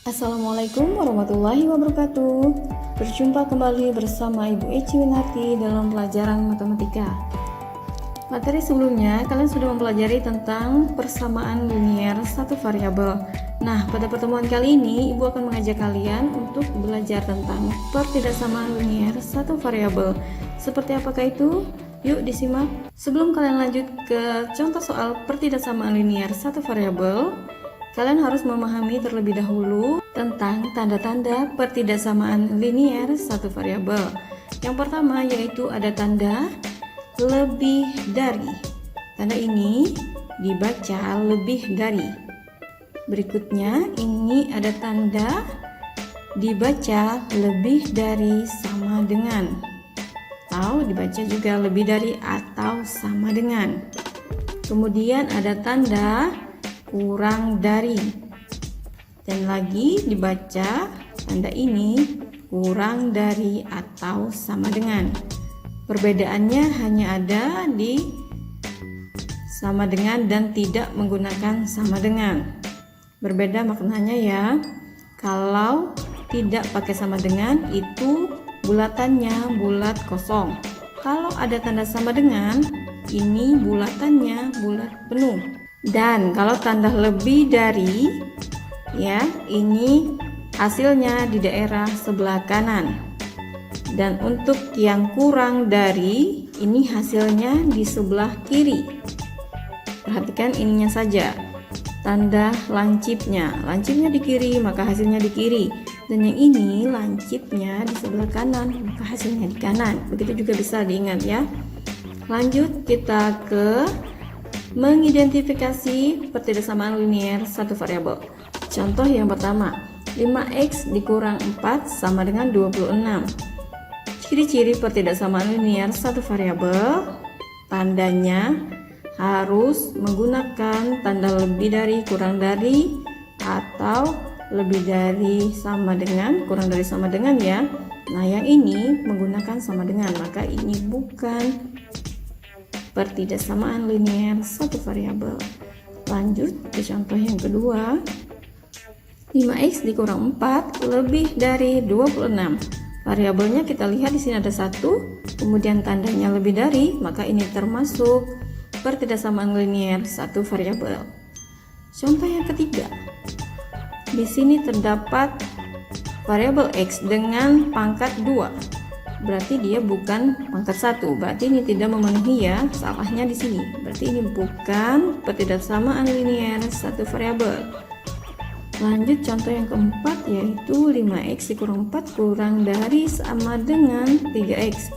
Assalamualaikum warahmatullahi wabarakatuh. Berjumpa kembali bersama Ibu Eci Winarti dalam pelajaran matematika. Materi sebelumnya kalian sudah mempelajari tentang persamaan linier satu variabel. Nah, pada pertemuan kali ini Ibu akan mengajak kalian untuk belajar tentang pertidaksamaan linier satu variabel. Seperti apakah itu? Yuk disimak. Sebelum kalian lanjut ke contoh soal pertidaksamaan linier satu variabel, kalian harus memahami terlebih dahulu tentang tanda-tanda pertidaksamaan linier satu variabel. Yang pertama yaitu ada tanda lebih dari. Tanda ini dibaca lebih dari. Berikutnya ini ada tanda dibaca lebih dari sama dengan, atau dibaca juga lebih dari atau sama dengan. Kemudian ada tanda kurang dari, dan lagi dibaca tanda ini kurang dari atau sama dengan. Perbedaannya hanya ada di sama dengan dan tidak menggunakan sama dengan. Berbeda maknanya ya. Kalau tidak pakai sama dengan itu bulatannya bulat kosong. Kalau ada tanda sama dengan, ini bulatannya bulat penuh. Dan kalau tanda lebih dari, ya, ini hasilnya di daerah sebelah kanan. Dan untuk yang kurang dari, ini hasilnya di sebelah kiri. Perhatikan ininya saja. Tanda lancipnya di kiri, maka hasilnya di kiri. Dan yang ini lancipnya di sebelah kanan, maka hasilnya di kanan. Begitu juga bisa diingat ya. Lanjut kita ke mengidentifikasi pertidaksamaan linier satu variabel. Contoh yang pertama, 5x dikurang 4 sama dengan 26. Ciri-ciri pertidaksamaan linier satu variabel, tandanya harus menggunakan tanda lebih dari, kurang dari, atau lebih dari, sama dengan, kurang dari, sama dengan ya. Nah, yang ini menggunakan sama dengan, maka ini bukan pertidaksamaan linier satu variabel. Lanjut ke contoh yang kedua, 5x dikurang 4 lebih dari 26. Variabelnya kita lihat di sini ada 1, kemudian tandanya lebih dari, maka ini termasuk pertidaksamaan linier satu variabel. Contoh yang ketiga, di sini terdapat variabel x dengan pangkat 2. Berarti dia bukan pangkat 1. Berarti ini tidak memenuhi ya, salahnya di sini. Berarti ini bukan pertidaksamaan linier satu variabel. Lanjut contoh yang keempat yaitu 5x dikurang 4 kurang dari sama dengan 3x.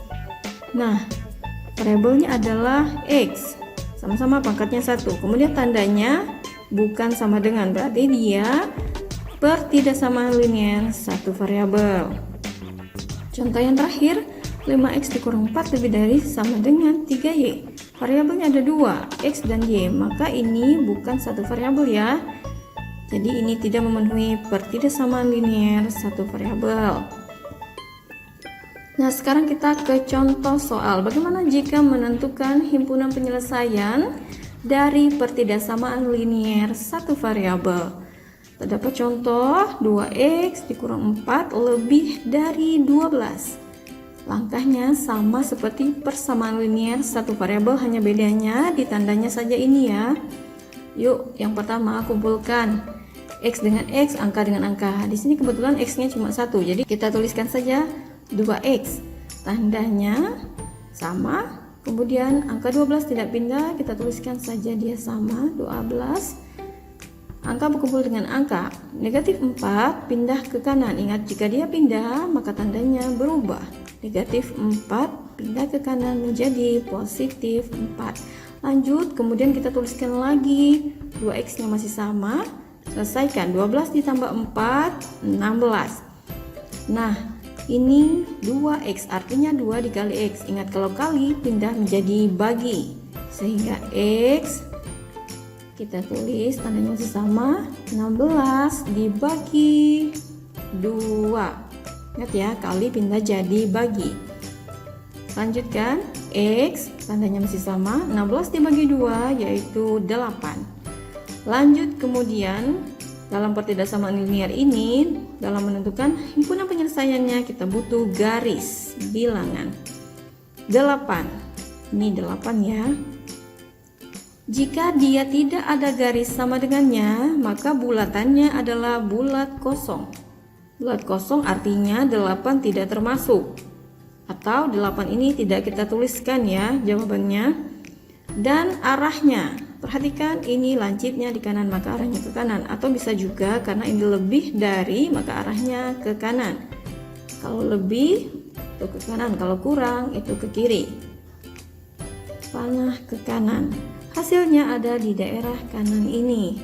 Nah, variabelnya adalah x. Sama-sama pangkatnya 1. Kemudian tandanya bukan sama dengan, berarti dia pertidaksamaan linier satu variabel. Contoh yang terakhir, 5x dikurang 4 lebih dari sama dengan 3y. Variabelnya ada 2, x dan y, maka ini bukan satu variabel ya. Jadi ini tidak memenuhi pertidaksamaan linier satu variabel. Nah, sekarang kita ke contoh soal. Bagaimana jika menentukan himpunan penyelesaian dari pertidaksamaan linier satu variabel? Terdapat contoh 2x dikurang 4 lebih dari 12. Langkahnya sama seperti persamaan linier satu variabel, hanya bedanya di tandanya saja ini ya. Yuk, yang pertama kumpulkan x dengan x, angka dengan angka. Di sini kebetulan x-nya cuma 1, jadi kita tuliskan saja 2x. Tandanya sama. Kemudian angka 12 tidak pindah, kita tuliskan saja dia sama, 12. Angka berkumpul dengan angka. Negatif 4 pindah ke kanan. Ingat, jika dia pindah maka tandanya berubah. Negatif 4 pindah ke kanan menjadi positif 4. Lanjut, kemudian kita tuliskan lagi 2x nya masih sama. Selesaikan, 12 ditambah 4 16. Nah, ini 2x, artinya 2 dikali x. Ingat, kalau kali pindah menjadi bagi, sehingga x kita tulis tandanya masih sama, 16 dibagi 2. Ingat ya, kali pindah jadi bagi. Lanjutkan, x tandanya masih sama, 16 dibagi 2 yaitu 8. Lanjut kemudian dalam pertidaksamaan linear ini, dalam menentukan himpunan penyelesaiannya kita butuh garis bilangan 8. Ini 8 ya. Jika dia tidak ada garis sama dengannya, maka bulatannya adalah bulat kosong. Bulat kosong artinya 8 tidak termasuk, atau 8 ini tidak kita tuliskan ya jawabannya. Dan arahnya, perhatikan ini lancipnya di kanan maka arahnya ke kanan, atau bisa juga karena ini lebih dari maka arahnya ke kanan. Kalau lebih itu ke kanan, kalau kurang itu ke kiri. Panah ke kanan, hasilnya ada di daerah kanan ini.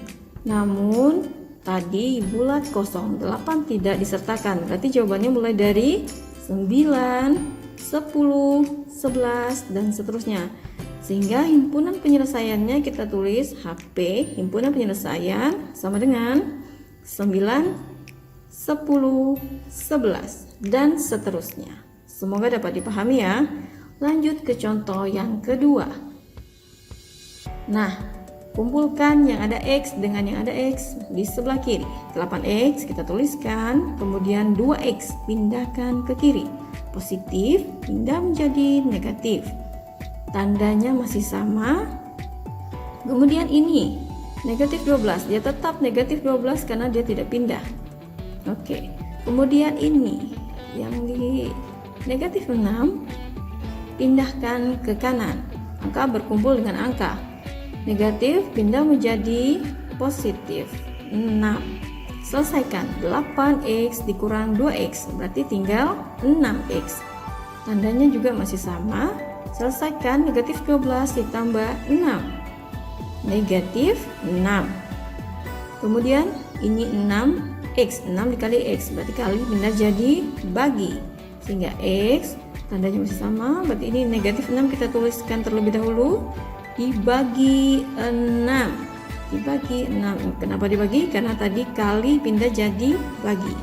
Namun tadi bulat kosong, 8 tidak disertakan, berarti jawabannya mulai dari 9, 10, 11 dan seterusnya. Sehingga himpunan penyelesaiannya kita tulis HP himpunan penyelesaian sama dengan 9, 10, 11 dan seterusnya. Semoga dapat dipahami ya. Lanjut ke contoh yang kedua. Nah, kumpulkan yang ada X dengan yang ada X di sebelah kiri. 8X kita tuliskan, kemudian 2X pindahkan ke kiri. Positif pindah menjadi negatif. Tandanya masih sama. Kemudian ini negatif 12, dia tetap negatif 12 karena dia tidak pindah. Oke. Kemudian ini yang di negatif 6 pindahkan ke kanan. Angka berkumpul dengan angka. Negatif pindah menjadi positif 6. Selesaikan. 8X dikurang 2X berarti tinggal 6X. Tandanya juga masih sama. Selesaikan. Negatif 12 ditambah 6 negatif 6. Kemudian ini 6X, 6 dikali X berarti kali pindah jadi bagi, sehingga X tandanya masih sama, berarti ini negatif 6 kita tuliskan terlebih dahulu dibagi 6. Dibagi 6. Kenapa dibagi? Karena tadi kali pindah jadi bagi.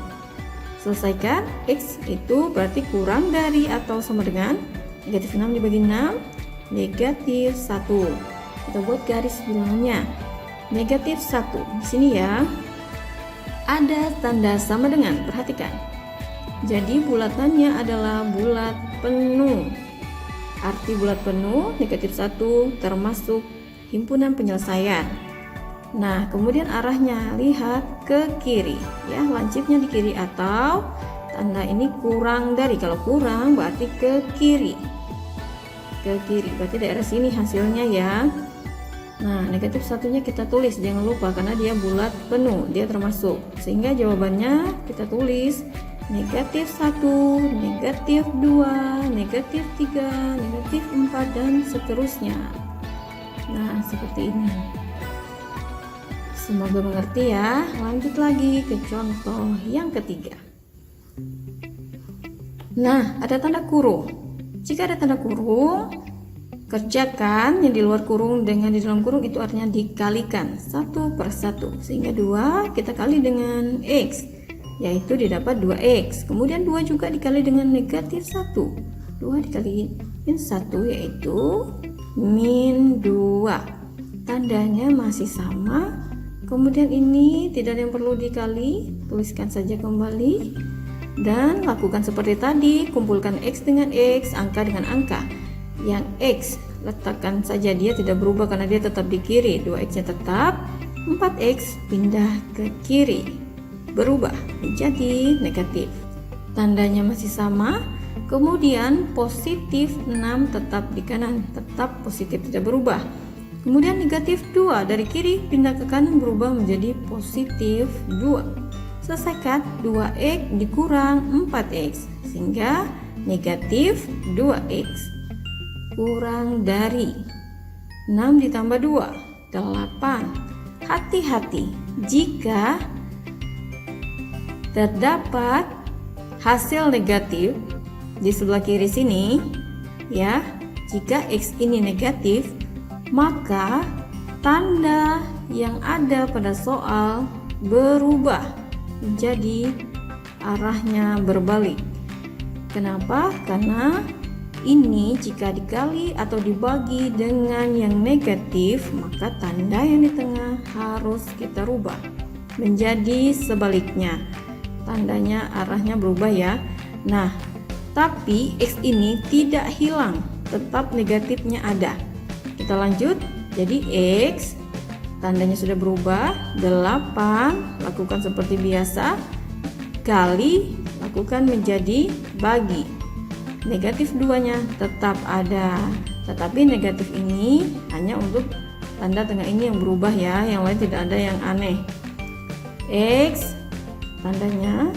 Selesaikan. X itu berarti kurang dari atau sama dengan negatif 6 dibagi 6 negatif 1. Kita buat garis bilangannya negatif 1 di sini ya. Ada tanda sama dengan, perhatikan. Jadi bulatannya adalah bulat penuh. Arti bulat penuh negatif 1 termasuk himpunan penyelesaian. Nah, kemudian arahnya lihat ke kiri ya, lancipnya di kiri, atau tanda ini kurang dari. Kalau kurang berarti ke kiri. Ke kiri berarti daerah sini hasilnya ya. Nah, negatif satunya kita tulis, jangan lupa karena dia bulat penuh, dia termasuk. Sehingga jawabannya kita tulis negatif 1, negatif 2, negatif 3, negatif 4 dan seterusnya. Nah, seperti ini. Semoga mengerti ya. Lanjut lagi ke contoh yang ketiga. Nah, ada tanda kurung. Jika ada tanda kurung, kerjakan yang di luar kurung dengan di dalam kurung, itu artinya dikalikan 1 per 1. Sehingga 2 kita kali dengan X, yaitu didapat 2X. Kemudian 2 juga dikali dengan negatif 1. 2 dikali min 1 yaitu min 2. Tandanya masih sama. Kemudian ini tidak ada yang perlu dikali, tuliskan saja kembali. Dan lakukan seperti tadi, kumpulkan X dengan X, angka dengan angka. Yang X letakkan saja, dia tidak berubah karena dia tetap di kiri. 2X nya tetap, 4X pindah ke kiri, berubah menjadi negatif. Tandanya masih sama. Kemudian positif 6 tetap di kanan, tetap positif tidak berubah. Kemudian negatif 2 dari kiri pindah ke kanan, berubah menjadi positif 2. Selesaikan. 2X dikurang 4X sehingga negatif 2X. Kurang dari 6 ditambah 2 8. Hati-hati jika terdapat hasil negatif di sebelah kiri sini ya. Jika X ini negatif, maka tanda yang ada pada soal berubah menjadi arahnya berbalik. Kenapa? Karena ini jika dikali atau dibagi dengan yang negatif, maka tanda yang di tengah harus kita rubah. menjadi sebaliknya. Tandanya arahnya berubah ya. Nah, tapi X ini tidak hilang, tetap negatifnya ada. Kita lanjut. Jadi X tandanya sudah berubah, 8 lakukan seperti biasa, kali lakukan menjadi bagi. Negatif 2-nya tetap ada, tetapi negatif ini hanya untuk tanda tengah ini yang berubah ya, yang lain tidak ada yang aneh. X tandanya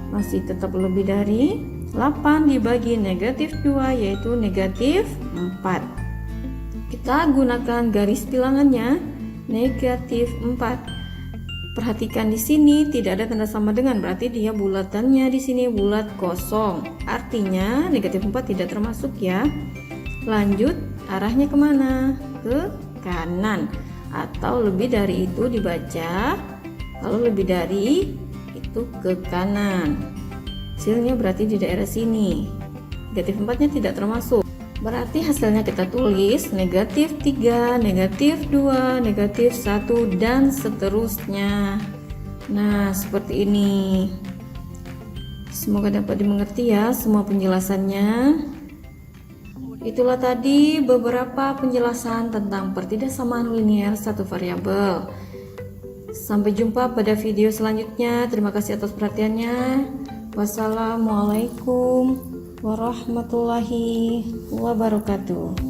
masih tetap lebih dari 8 dibagi negatif 2, yaitu negatif 4. Kita gunakan garis bilangannya negatif 4. Perhatikan di sini tidak ada tanda sama dengan, berarti dia bulatannya di sini bulat kosong. Artinya negatif 4 tidak termasuk ya. Lanjut, arahnya kemana? Ke kanan, atau lebih dari itu dibaca kalau lebih dari itu ke kanan. Hasilnya berarti di daerah sini. Negatif 4-nya tidak termasuk. Berarti hasilnya kita tulis negatif 3, negatif 2, negatif 1, dan seterusnya. Nah, seperti ini. Semoga dapat dimengerti ya semua penjelasannya. Itulah tadi beberapa penjelasan tentang pertidaksamaan linier satu variabel. Sampai jumpa pada video selanjutnya. Terima kasih atas perhatiannya. Wassalamualaikum warahmatullahi wabarakatuh.